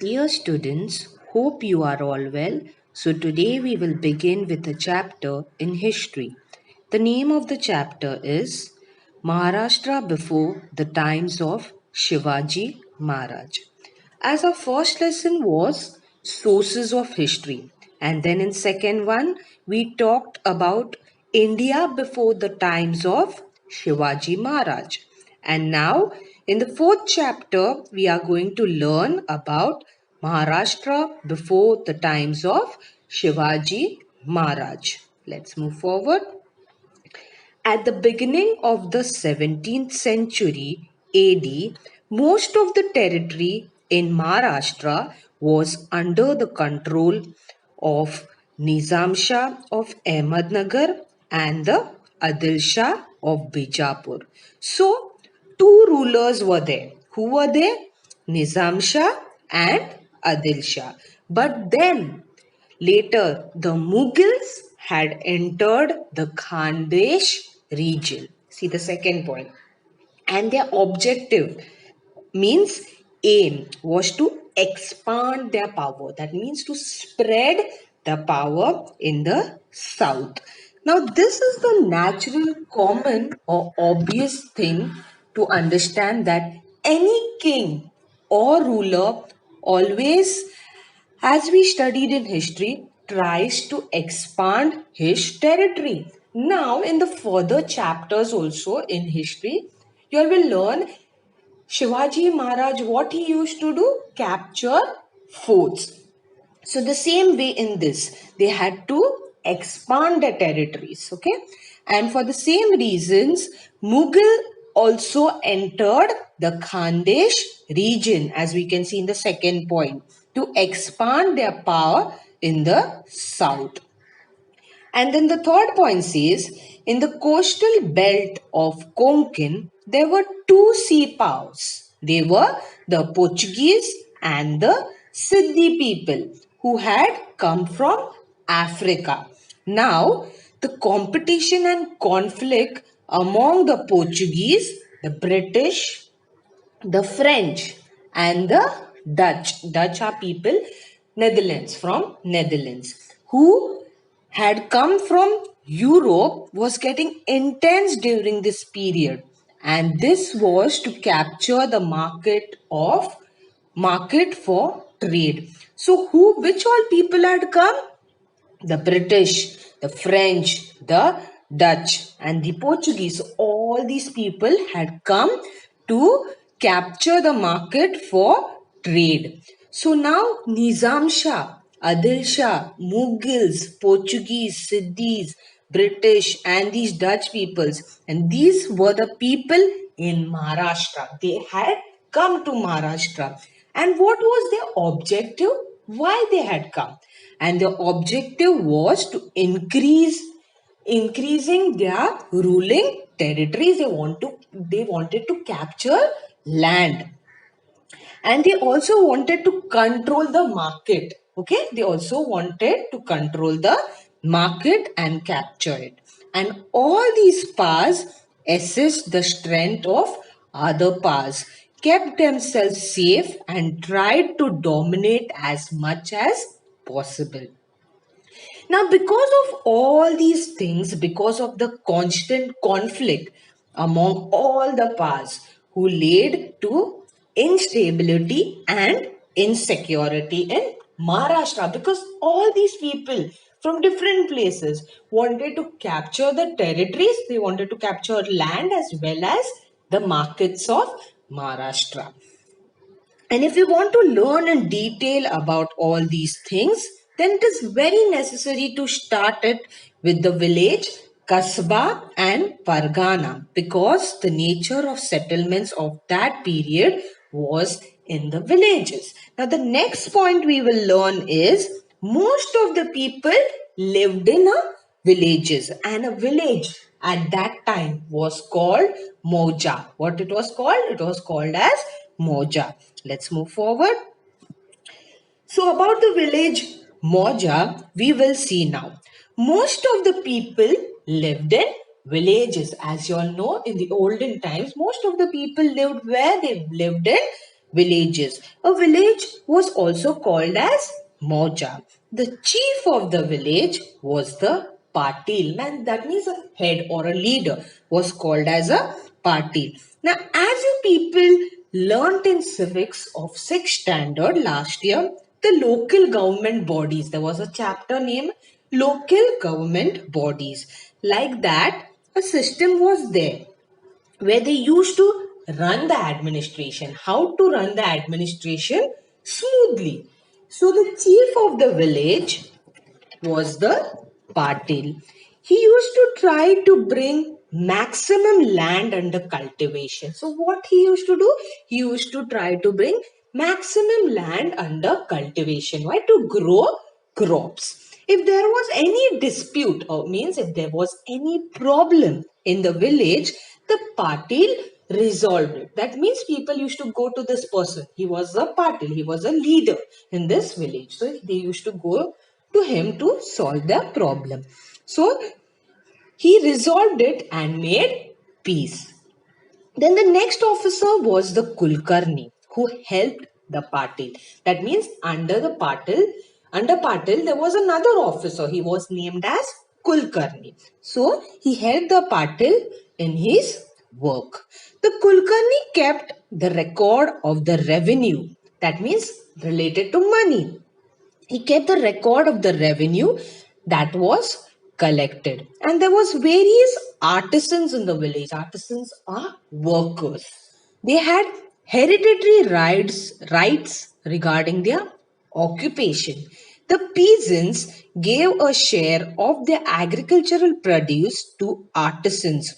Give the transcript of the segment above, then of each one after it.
Dear students, hope you are all well. So, today we will begin with a chapter in history. The name of the chapter is Maharashtra before the times of Shivaji Maharaj. As our first lesson was sources of history, and then in second one we talked about India before the times of Shivaji Maharaj. And now in the fourth chapter we are going to learn about Maharashtra before the times of Shivaji Maharaj. Let's move forward. At the beginning of the 17th century AD, most of the territory in Maharashtra was under the control of Nizam Shah of Ahmednagar and the Adil Shah of Bijapur. So, two rulers were there. Who were they? Nizam Shah and Adil Shah. But then later, the Mughals had entered the Khandesh region. See the second point. And their objective means aim was to expand their power. That means to spread the power in the south. Now, this is the natural, common, or obvious thing to understand that any king or ruler always, as we studied in history, tries to expand his territory. Now, in the further chapters also in history, you will learn Shivaji Maharaj what he used to do? Capture forts. So, the same way in this, they had to expand their territories, okay? And for the same reasons, Mughal also entered the Khandesh region, as we can see in the second point, to expand their power in the south. And then the third point says, in the coastal belt of Konkan, there were two sea powers. They were the Portuguese and the Siddhi people who had come from Africa. Now, the competition and conflict among the Portuguese, the British, the French and the Dutch. Dutch are people, Netherlands, from Netherlands, who had come from Europe was getting intense during this period. And this was to capture the market for trade. So which all people had come? The British, the French, the Dutch, and the Portuguese. All these people had come to capture the market for trade. So now Nizam Shah, Adil Shah, Mughals, Portuguese, Siddhis, British, and these Dutch peoples, and these were the people in Maharashtra. They had come to Maharashtra. And what was their objective? Why they had come? And the objective was to increasing their ruling territories. They wanted to capture land, and they also wanted to control the market. Okay, they also wanted to control the market and capture it. And all these powers assessed the strength of other powers, kept themselves safe, and tried to dominate as much as possible. Now, because of all these things, because of the constant conflict among all the powers who led to instability and insecurity in Maharashtra, because all these people from different places wanted to capture the territories, they wanted to capture land as well as the markets of Maharashtra. And if you want to learn in detail about all these things, then it is very necessary to start it with the village, Kasbah, and Pargana, because the nature of settlements of that period was in the villages. Now, the next point we will learn is most of the people lived in a villages, and a village at that time was called Moja. What it was called? It was called as Moja. Let's move forward. So, about the village Moja, we will see now. Most of the people lived in villages. As you all know, in the olden times, most of the people lived where? They lived in villages. A village was also called as Moja. The chief of the village was the Patil, and that means a head or a leader was called as a Patil. Now, as you people learnt in civics of 6th standard last year, the local government bodies, there was a chapter named Local Government Bodies. Like that, a system was there where they used to run the administration, how to run the administration smoothly. So the chief of the village was the Patil. He used to try to bring maximum land under cultivation. So what he used to do? He used to try to bring maximum land under cultivation. Why? To grow crops. If there was any dispute, or means if there was any problem in the village, the Patil resolved it. That means people used to go to this person. He was a Patil, he was a leader in this village. So they used to go to him to solve the problem. So he resolved it and made peace. Then the next officer was the Kulkarni who helped the Patil. That means under Patil, there was another officer. He was named as Kulkarni. So he helped the Patil in his work. The Kulkarni kept the record of the revenue. That means related to money. He kept the record of the revenue that was collected, and there was various artisans in the village. Artisans are workers. They had hereditary rights regarding their occupation. The peasants gave a share of their agricultural produce to artisans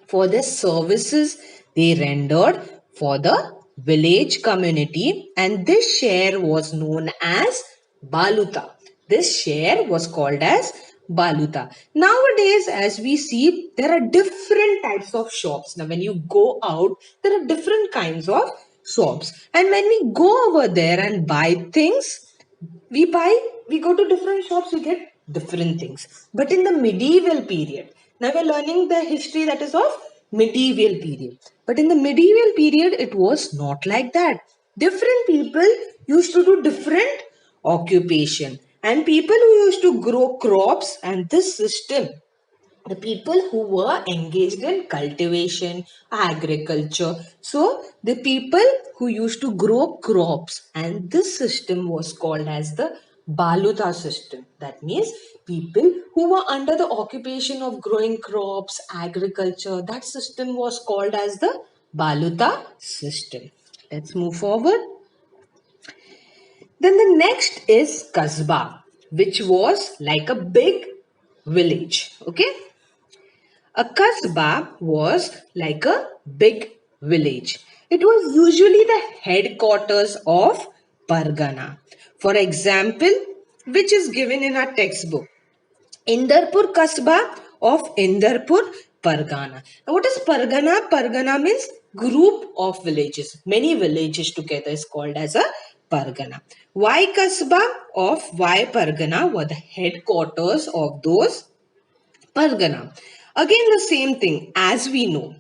for the services they rendered for the village community, and this share was known as baluta. This share was called as baluta. Nowadays, as we see, there are different types of shops. Now, when you go out, there are different kinds of shops, and when we go over there and buy things, we buy, we go to different shops, we get different things. But in the medieval period, now we're learning the history that is of medieval period. But in the medieval period, it was not like that. Different people used to do different occupation, and people who used to grow crops, and this system, the people who were engaged in cultivation, agriculture. So the people who used to grow crops, and this system was called as the Baluta system. That means people who were under the occupation of growing crops, agriculture, that system was called as the Baluta system. Let's move forward. Then the next is Kasbah, which was like a big village. Okay. A kasbah was like a big village. It was usually the headquarters of Pargana. For example, which is given in our textbook, Indarpur Kasbah of Indarpur Pargana. Now, what is Pargana? Pargana means group of villages. Many villages together is called as a Pargana. Why Kasbah of why Pargana were the headquarters of those Pargana. Again, the same thing as we know.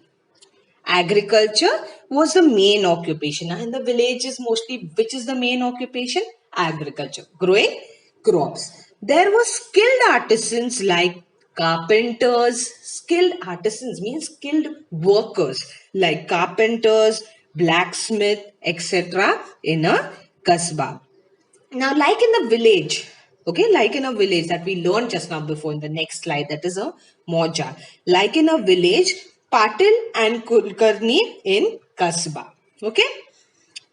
Agriculture was the main occupation, and the village is mostly, which is the main occupation? Agriculture, growing crops. There were skilled artisans like carpenters. Skilled artisans means skilled workers like carpenters, blacksmith, etc. in a kasbah. Now, like in the village, okay, like in a village that we learned just now before in the next slide, that is a Moja. Like in a village, Patil and Kulkarni in Kasba. Okay,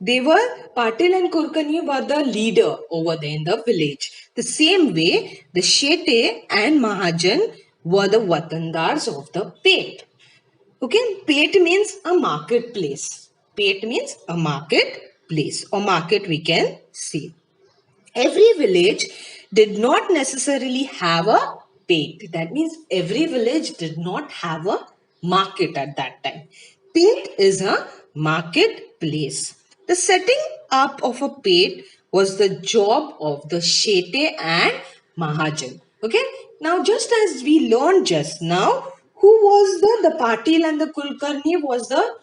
they were, Patil and Kulkarni were the leader over there in the village. The same way, the Shete and Mahajan were the Watandars of the Pet. Okay, Pet means a marketplace. Pet means a marketplace or market, we can see. Every village did not necessarily have a pate. That means every village did not have a market at that time. Pate is a marketplace. The setting up of a pate was the job of the Shete and Mahajan. Okay. Now, just as we learned just now, who was the Patil and the Kulkarni was the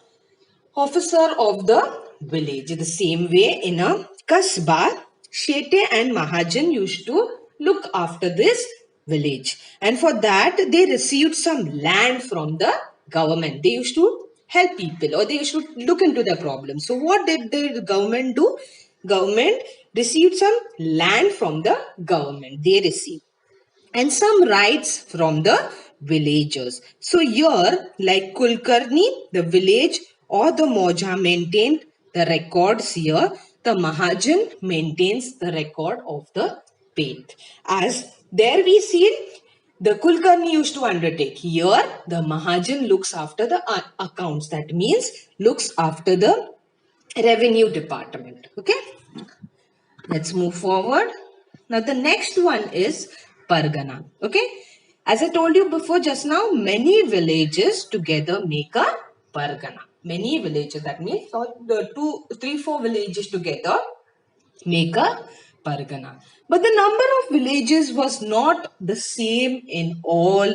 officer of the village. The same way in a kasbah, Shete and Mahajan used to look after this village. And for that, they received some land from the government. They used to help people or they used to look into their problems. So what did the government do? Government received some land from the government. They received and some rights from the villagers. So here, like Kulkarni, the village or the Moja maintained the records here. The Mahajan maintains the record of the faith. As there we see the Kulkarni used to undertake. Here, the Mahajan looks after the accounts. That means looks after the revenue department. Okay. Let's move forward. Now the next one is Pargana. Okay. As I told you before just now, many villages together make a Pargana. Many villages, that means the two, three, four villages together make a pargana. But the number of villages was not the same in all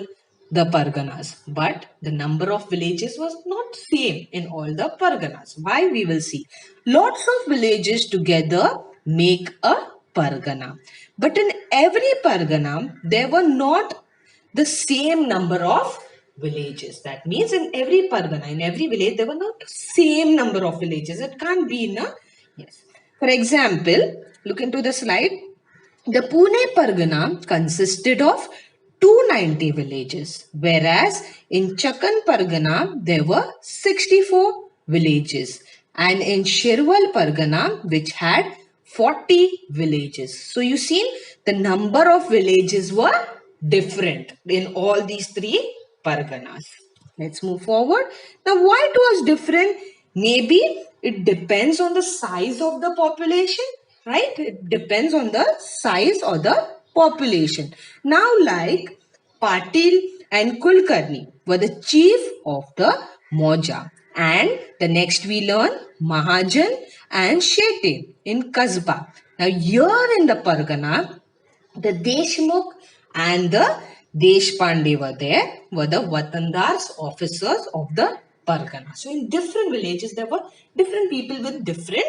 the parganas. But the number of villages was not same in all the parganas. Why we will see. Lots of villages together make a pargana. But in every pargana, there were not the same number of villages. That means in every pargana, in every village, there were not same number of villages. It can't be in a, yes. For example, look into the slide. The Pune Pargana consisted of 290 villages, whereas in Chakan Pargana there were 64 villages, and in Shirwal Pargana, which had 40 villages. So you see, the number of villages were different in all these three Parganas. Let's move forward. Now, why it was different? Maybe it depends on the size of the population, right? It depends on the size of the population. Now, like Patil and Kulkarni were the chief of the Moja. And the next we learn Mahajan and Shete in Kasbah. Now, here in the Pargana, the Deshmukh and the Deshpande were there, were the Watandars, officers of the Pargana. So in different villages, there were different people with different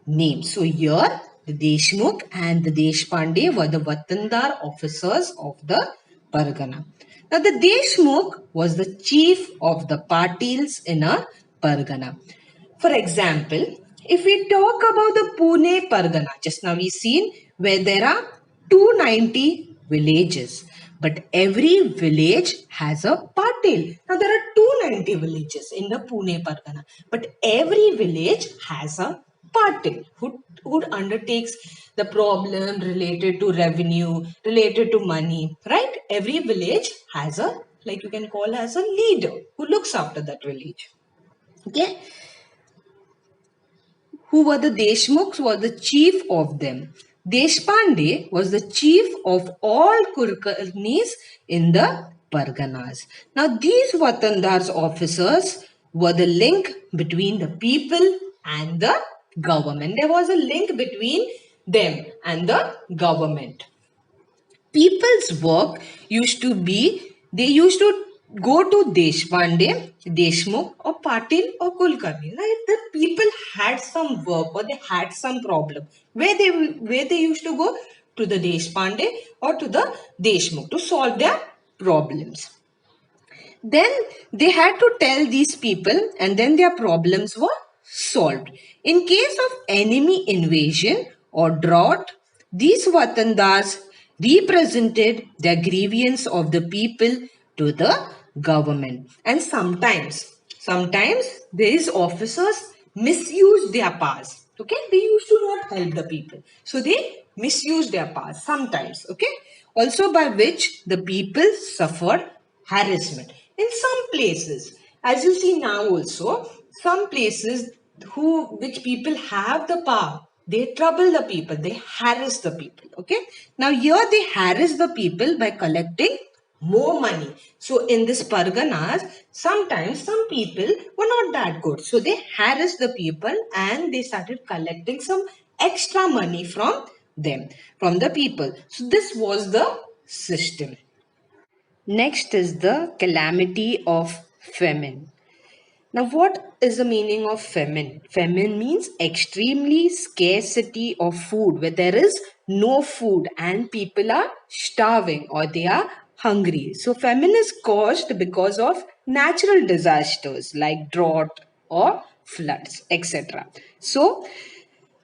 names. So here, the Deshmukh and the Deshpande were the Watandar officers of the Pargana. Now the Deshmukh was the chief of the Patils in a Pargana. For example, if we talk about the Pune Pargana, just now we seen where there are 290 villages, but every village has a patil. Now there are 290 villages in the Pune Pargana, but every village has a patil who undertakes the problem related to revenue, related to money, right? Every village has a, like you can call as a leader who looks after that village. Okay. Who were the Deshmukhs, was the chief of them. Deshpande was the chief of all Kulkarnis in the Parganas. Now these Watandar's officers were the link between the people and the government. There was a link between them and the government. People's work used to be, they used to go to Deshpande, Deshmukh or Patil or Kulkarni. Like the people had some work or they had some problem. Where they used to go? To the Deshpande or to the Deshmukh to solve their problems. Then they had to tell these people and then their problems were solved. In case of enemy invasion or drought, these Watandars represented the grievance of the people to the government. And sometimes these officers misused their powers. Okay, they used to not help the people. So they misused their powers sometimes. Okay, also by which the people suffered harassment. In some places, as you see now also, some places which people have the power, they trouble the people, they harass the people. Okay. Now here they harass the people by collecting more money. So in this Parganas, sometimes some people were not that good. So they harassed the people and they started collecting some extra money from them, from the people. So this was the system. Next is the calamity of famine. Now, what is the meaning of famine? Famine means extremely scarcity of food, where there is no food and people are starving or they are hungry. So, famine is caused because of natural disasters like drought or floods, etc. So,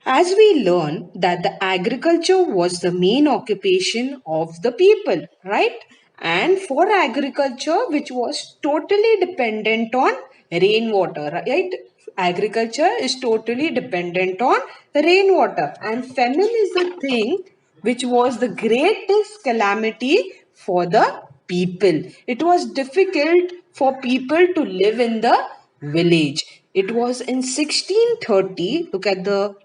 as we learn that the agriculture was the main occupation of the people, right? And for agriculture, which was totally dependent on rainwater, right? Agriculture is totally dependent on rainwater, and famine is the thing which was the greatest calamity for the people. It was difficult for people to live in the village. It was in 1630, look at the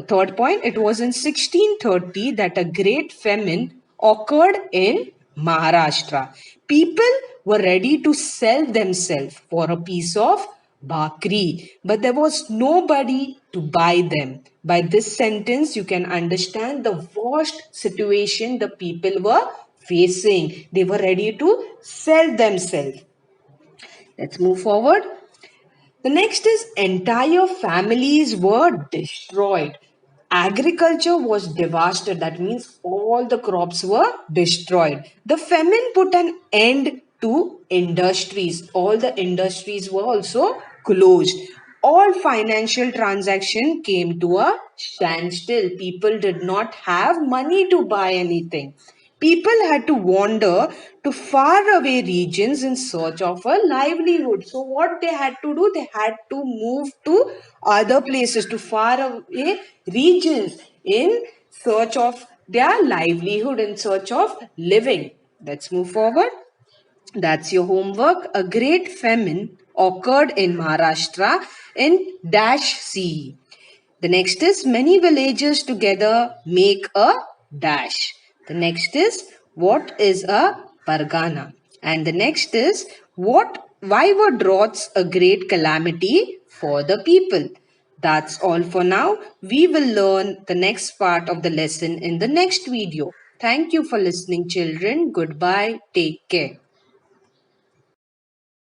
third point, it was in 1630 that a great famine occurred in Maharashtra. People were ready to sell themselves for a piece of bakri, but there was nobody to buy them. By this sentence, you can understand the worst situation the people were facing. They were ready to sell themselves. Let's move forward. The next is entire families were destroyed. Agriculture was devastated. That means all the crops were destroyed. The famine put an end to industries. All the industries were also closed. All financial transaction came to a standstill. People did not have money to buy anything. People had to wander to faraway regions in search of a livelihood. So, what they had to do, they had to move to other places, to faraway regions in search of their livelihood, in search of living. Let's move forward. That's your homework. A great famine occurred in Maharashtra in dash CE. The next is many villages together make a dash. The next is what is a pargana? And the next is why were droughts a great calamity for the people? That's all for now. We will learn the next part of the lesson in the next video. Thank you for listening, children. Goodbye. Take care.